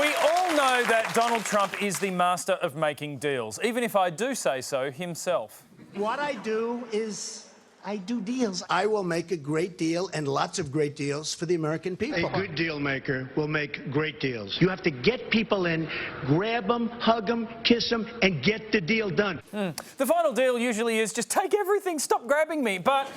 We all know that Donald Trump is the master of making deals, even if I do say so himself. What I do is I do deals. I will make a great deal and lots of great deals for the American people. A good deal maker will make great deals. You have to get people in, grab them, hug them, kiss them, and get the deal done. The final deal usually is just take everything, stop grabbing me. But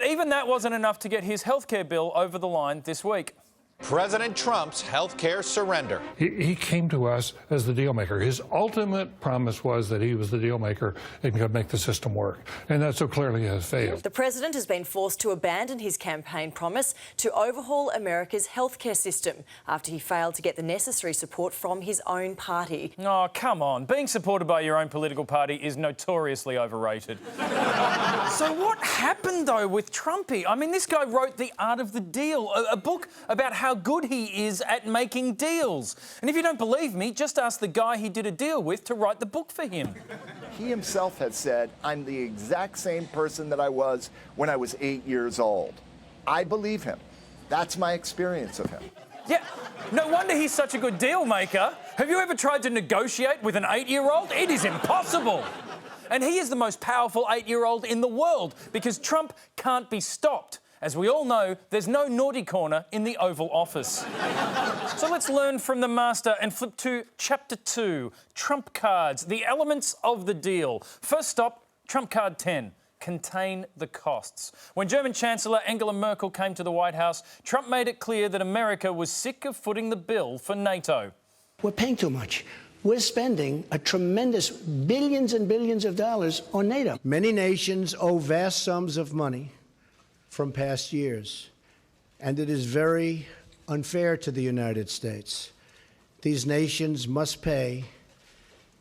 even that wasn't enough to get his healthcare bill over the line this week. President Trump's health care surrender. He came to us as the deal maker. His ultimate promise was that he was the deal maker and could make the system work. And that so clearly has failed. The president has been forced to abandon his campaign promise to overhaul America's healthcare system after he failed to get the necessary support from his own party. Oh, come on. Being supported by your own political party is notoriously overrated. So what happened, though, with Trumpy? I mean, this guy wrote The Art of the Deal, a book about how good he is at making deals. And if you don't believe me, just ask the guy he did a deal with to write the book for him. He himself has said, I'm the exact same person that I was when I was 8 years old. I believe him. That's my experience of him. Yeah, no wonder he's such a good deal maker. Have you ever tried to negotiate with an 8-year-old? It is impossible. And he is the most powerful 8-year-old in the world because Trump can't be stopped. As we all know, there's no naughty corner in the Oval Office. So let's learn from the master and flip to Chapter 2, Trump cards, the elements of the deal. First stop, Trump card 10. Contain the costs. When German Chancellor Angela Merkel came to the White House, Trump made it clear that America was sick of footing the bill for NATO. We're paying too much. We're spending a tremendous billions and billions of dollars on NATO. Many nations owe vast sums of money from past years, and it is very unfair to the United States. These nations must pay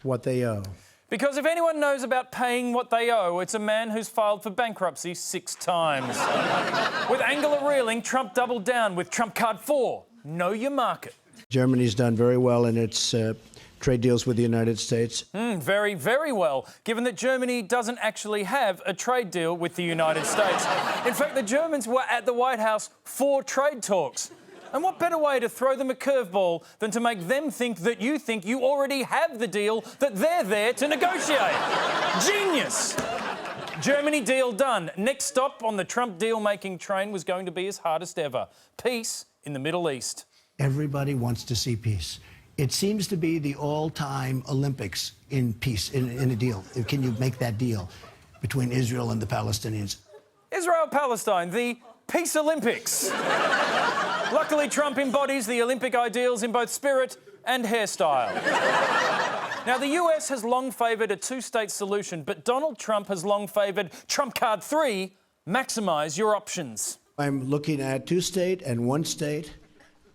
what they owe. Because if anyone knows about paying what they owe, it's a man who's filed for bankruptcy 6 times. With Angela reeling, Trump doubled down with Trump card 4, know your market. Germany's done very well in its trade deals with the United States. Very, very well, given that Germany doesn't actually have a trade deal with the United States. In fact, the Germans were at the White House for trade talks. And what better way to throw them a curveball than to make them think you already have the deal that they're there to negotiate? Genius! Germany deal done. Next stop on the Trump deal-making train was going to be his hardest ever. Peace in the Middle East. Everybody wants to see peace. It seems to be the all-time Olympics in peace, in a deal. Can you make that deal between Israel and the Palestinians? Israel-Palestine, the Peace Olympics. Luckily, Trump embodies the Olympic ideals in both spirit and hairstyle. Now, the US has long favoured a two-state solution, but Donald Trump has long favoured Trump card 3, maximise your options. I'm looking at two-state and one-state,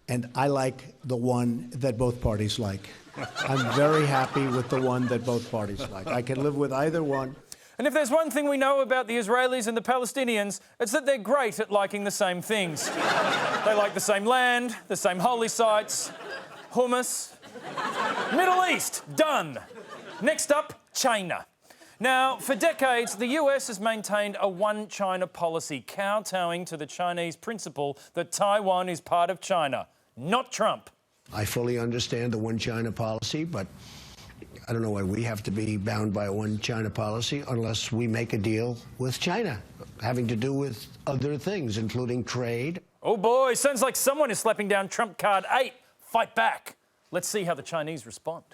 and I like the one that both parties like. I'm very happy with the one that both parties like. I can live with either one. And if there's one thing we know about the Israelis and the Palestinians, it's that they're great at liking the same things. They like the same land, the same holy sites, hummus. Middle East, done. Next up, China. Now, for decades, the US has maintained a one-China policy, kowtowing to the Chinese principle that Taiwan is part of China, not Trump. I fully understand the one-China policy, but I don't know why we have to be bound by a one-China policy unless we make a deal with China, having to do with other things, including trade. Oh boy, sounds like someone is slapping down Trump card 8. Fight back. Let's see how the Chinese respond.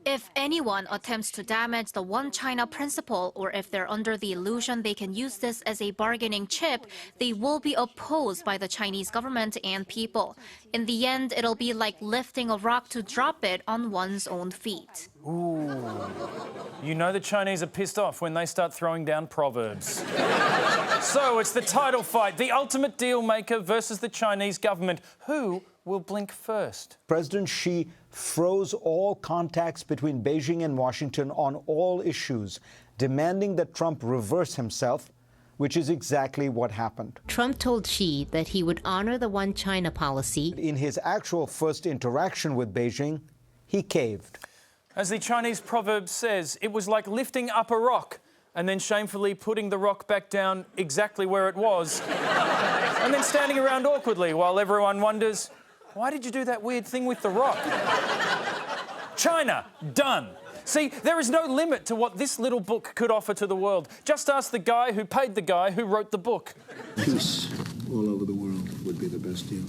If anyone attempts to damage the one China principle, or if they're under the illusion they can use this as a bargaining chip, they will be opposed by the Chinese government and people. In the end, it'll be like lifting a rock to drop it on one's own feet. Ooh. You know the Chinese are pissed off when they start throwing down proverbs. So it's the title fight, the ultimate deal maker versus the Chinese government. Who will blink first? President Xi froze all contacts between Beijing and Washington on all issues, demanding that Trump reverse himself, which is exactly what happened. Trump told Xi that he would honor the one China policy. In his actual first interaction with Beijing, he caved. As the Chinese proverb says, it was like lifting up a rock and then shamefully putting the rock back down exactly where it was, and then standing around awkwardly while everyone wonders, Why did you do that weird thing with The Rock? China, done. See, there is no limit to what this little book could offer to the world. Just ask the guy who paid the guy who wrote the book. Peace all over the world would be the best deal.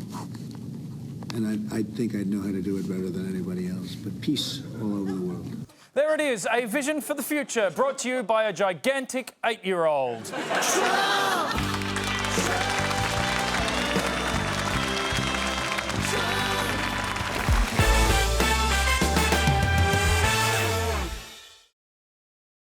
And I think I'd know how to do it better than anybody else. But peace all over the world. There it is, a vision for the future, brought to you by a gigantic 8-year-old.